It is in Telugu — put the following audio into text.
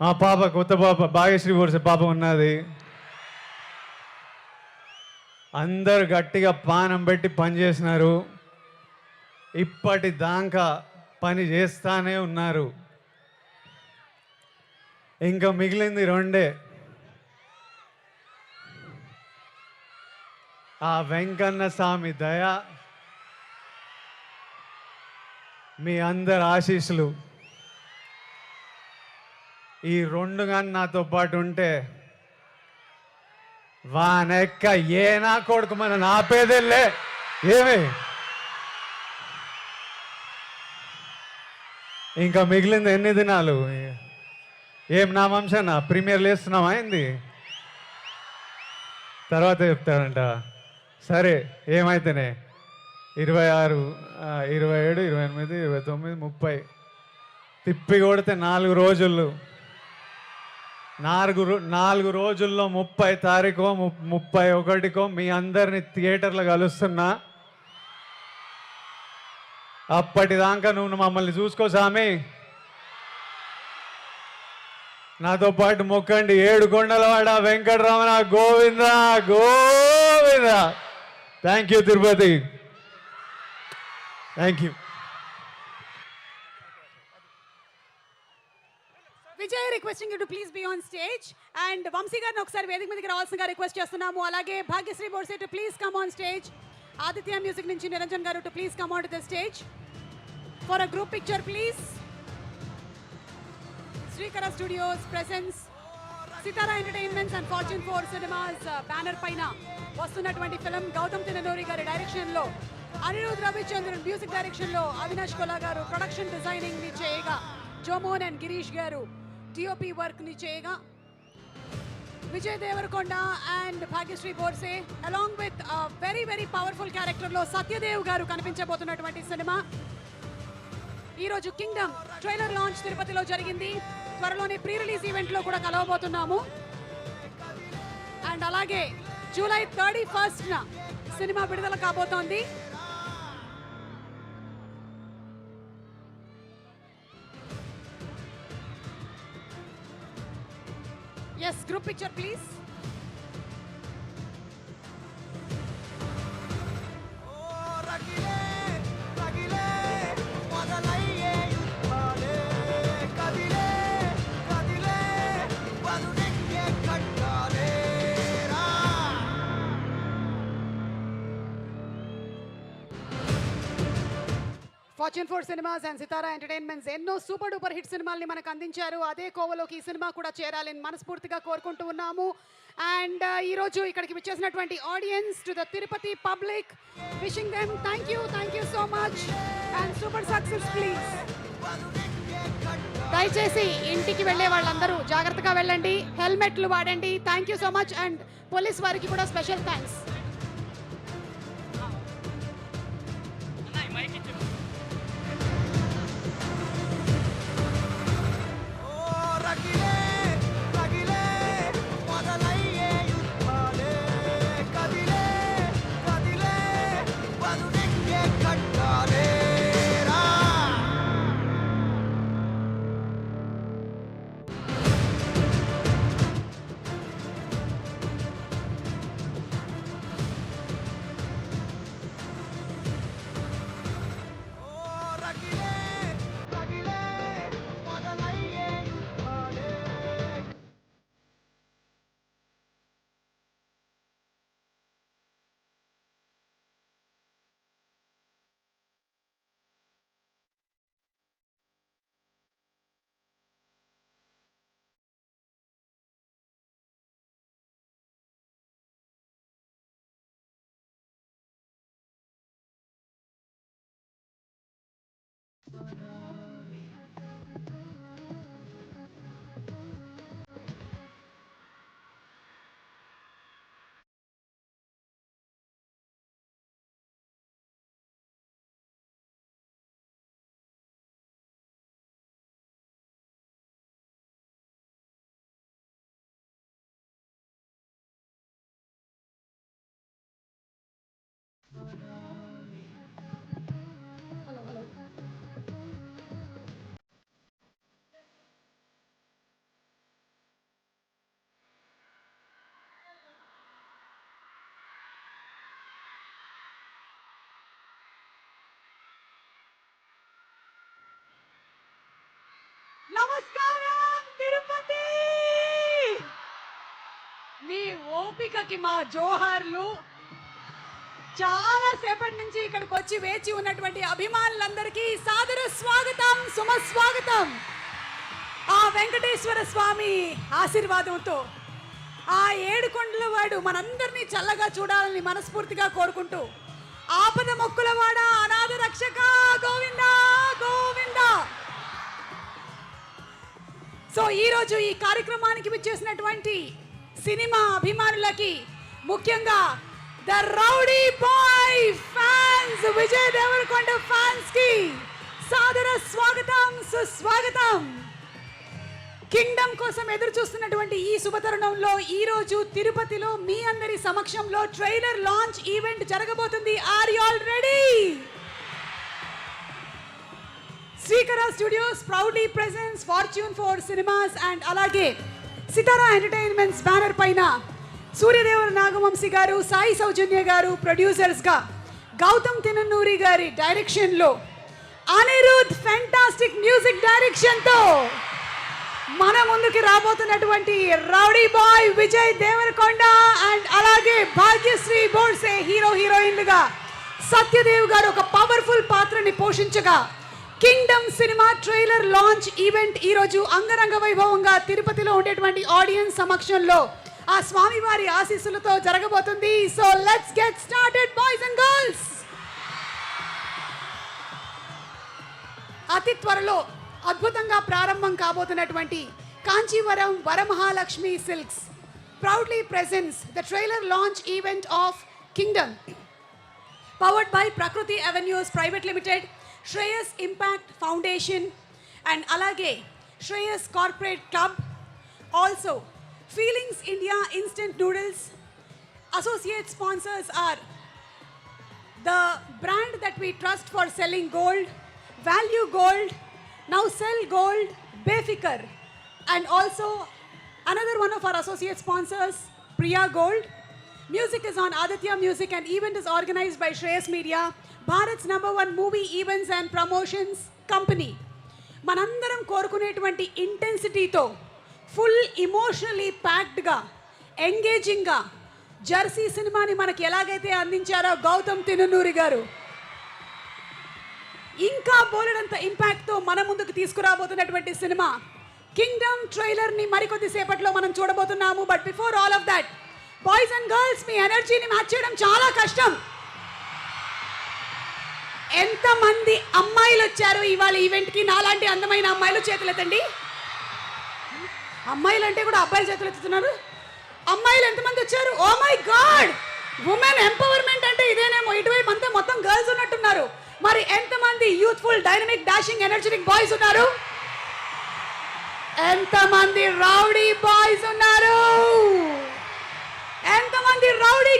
ఆ పాప కొత్త పాప భాగ్యశ్రీ బోర్సే పాప ఉన్నది. అందరు గట్టిగా పానం పెట్టి పని చేసినారు. ఇప్పటిదాకా పని చేస్తానే ఉన్నారు. ఇంకా మిగిలింది రెండే. ఆ వెంకన్న స్వామి దయ, మీ అందరి ఆశీస్సులు ఈ రెండు కానీ నాతో పాటు ఉంటే వానెక్క ఏ నా కొడుకు మన నాపేదెల్లే ఏమి. ఇంకా మిగిలింది ఎన్ని దినాలు? ఏం నా వంశన ప్రీమియర్ లేస్తున్నావా అయింది, తర్వాత చెప్తాడంట. సరే ఏమైతేనే 26, 27, 28, 29, 30 తిప్పి కొడితే 4 రోజులు. 4 రోజుల్లో 30 తారీఖు 31కో మీ అందరిని థియేటర్లో కలుస్తున్నా. అప్పటిదాకా నువ్వు మమ్మల్ని చూసుకో స్వామి. నాతో పాటు మొక్కండి. 7 కొండలవాడ Venkataramana Govinda Govinda. Thank you Tirupati, thank you. Vijay requesting you to please be on stage. And Vamsi గారిని ఒకసారి వేదిక మీదకి రావాల్సిందిగా రిక్వెస్ట్ చేస్తున్నాము. అలాగే Bhagyashree Borse to please come on stage. Aditya music నుంచి Niranjan garu to please come on to the stage for a group picture please. Srikara studios presents Sitara entertainments and fortune 4 cinemas banner పైన వస్తున్నటువంటి ఫిల్మ్ గౌతమ్ తిన్ననూరి గారి డైరెక్షన్లో, అనిరుద్ రవిచంద్రన్ మ్యూజిక్ డైరెక్షన్లో, అవినాష్ కొలా గారు ప్రొడక్షన్ డిజైనింగ్ ని చేయగా, జోమోన్ అండ్ గిరీష్ గారు టిఓపి వర్క్ ని చేయగా, Vijay Deverakonda and Bhagyashri Borse along with very very powerful క్యారెక్టర్లో సత్యదేవ్ గారు కనిపించబోతున్నటువంటి సినిమా. ఈరోజు కింగ్డమ్ ట్రైలర్ లాంచ్ తిరుపతిలో జరిగింది. త్వరలోనే ప్రీ రిలీజ్ ఈవెంట్ లో కూడా కలవబోతున్నాము. అండ్ అలాగే జూలై 31న సినిమా విడుదల కాబోతోంది. Yes, group picture please. Fortune 4 cinemas and Sitara entertainments ఎన్నో సూపర్ డూపర్ హిట్ సినిమాల్ని మనకు అందించారు. అదే కోవలోకి ఈ సినిమా కూడా చేరాలని మనస్ఫూర్తిగా కోరుకుంటూ ఉన్నాము. అండ్ ఈరోజు ఇక్కడికి వచ్చేసినటువంటి audience, to the Tirupati public, wishing them thank you so much and super success please. దయచేసి ఇంటికి వెళ్ళే వాళ్ళందరూ జాగ్రత్తగా వెళ్ళండి, హెల్మెట్లు వాడండి. Thank you so much. And police వారికి కూడా స్పెషల్ థ్యాంక్స్. గోపికకి మా జోహార్లు. చాలా సేపటి నుంచి ఇక్కడికి వచ్చి వేచి ఉన్నటువంటి అభిమానులందరికీ సాదర స్వాగతం, సుమస్వాగతం. ఆ వెంకటేశ్వర స్వామి ఆశీర్వాదంతో ఆ ఏడుకొండల వాడు మనందరినీ చల్లగా చూడాలని మనస్ఫూర్తిగా కోరుకుంటూ, ఆపద మొక్కులవాడ అనాథ రక్షక గోవింద గోవింద. సో ఈరోజు ఈ కార్యక్రమానికి విచ్చేసినటువంటి సినిమా అభిమానులకి, ముఖ్యంగా the rowdy boy fans, Vijay Deverakonda fans కి సాదర స్వాగతం, సుస్వాగతం. కింగ్డమ్ కోసం ఎదురు చూస్తున్నటువంటి ఈ శుభతరుణంలో ఈ రోజు తిరుపతిలో మీ అందరి సమక్షంలో ట్రైలర్ లాంచ్ ఈవెంట్ జరగబోతుంది. Are you all ready? Srikara studios proudly presents fortune 4 cinemas and అలాగే సితారా ఎంటర్టైన్మెంట్స్ బ్యానర్ పైన సూర్యదేవర నాగవంశీ గారు, సాయి సౌజన్య గారు ప్రొడ్యూసర్స్ గా, గౌతమ్ తినన్నూరి గారి డైరెక్షన్ లో, అనిరుద్ ఫెంటాస్టిక్ మ్యూజిక్ డైరెక్షన్ తో మన ముందుకి రాబోతున్నటువంటి rowdy boy Vijay Deverakonda and అలాగే భాగ్యశ్రీ బోర్సే హీరోయిన్లుగా సత్యదేవ్ గారు ఒక పవర్ఫుల్ పాత్రని పోషించగా, Kingdom cinema trailer launch event ఈ రోజు అంగరంగ వైభవంగా తిరుపతిలో ఉండేటువంటి ఆడియన్స్ సమక్షంలో ఆ స్వామివారి ఆశీస్సులతో జరగబోతుంది. So let's get started boys and girls. అతి త్వరలో అద్భుతంగా ప్రారంభం కాబోతున్నటువంటి Kancheevaram Varamahalakshmi silks proudly presents the trailer launch event of Kingdom, powered by Prakruti avenues private limited, Shreyas impact foundation and అలాగే Shreyas corporate club, also feelings India instant noodles. Associate sponsors are the brand that we trust for selling gold, Value Gold, Now Sell Gold, Befikar, and also another one of our associate sponsors, Priya Gold. Music is on Aditya Music and event is organized by Shreyas Media, Bharat's #1 movie events and promotions company. మనందరం కోరుకునేటువంటి ఇంటెన్సిటీతో ఫుల్ ఇమోషనలీ ప్యాక్డ్గా, ఎంగేజింగ్గా జెర్సీ సినిమాని మనకి ఎలాగైతే అందించారో గౌతమ్ తినన్నూరి గారు, ఇంకా బోలెడంత ఇంపాక్ట్తో మన ముందుకు తీసుకురాబోతున్నటువంటి సినిమా కింగ్డమ్ ట్రైలర్ని మరికొద్ది సేపట్లో మనం చూడబోతున్నాము. But before all of that, boys and girls, మీ ఎనర్జీని మ్యాచ్ చేయడం చాలా కష్టం. ఎంతమంది అమ్మాయిలు వచ్చారు ఇవాళ ఈవెంట్కి? నాలాంటి అందమైన అమ్మాయిలు చేతులు ఎత్తండి. అమ్మాయిలు అంటే కూడా అబ్బాయిలు చేతులు ఎత్తుతున్నారు. అమ్మాయిలు ఎంతమంది వచ్చారు? Oh my God, women empowerment అంటే ఇదేనేమో. ఇటువైపు అంతా మొత్తం గర్ల్స్ ఉన్నట్టున్నారు. మరి ఎంతమంది youthful, dynamic, dashing, energetic boys ఉన్నారు? ఎంతమంది రౌడీ బాయ్స్ ఉన్నారు? ఎంతమంది రౌడీ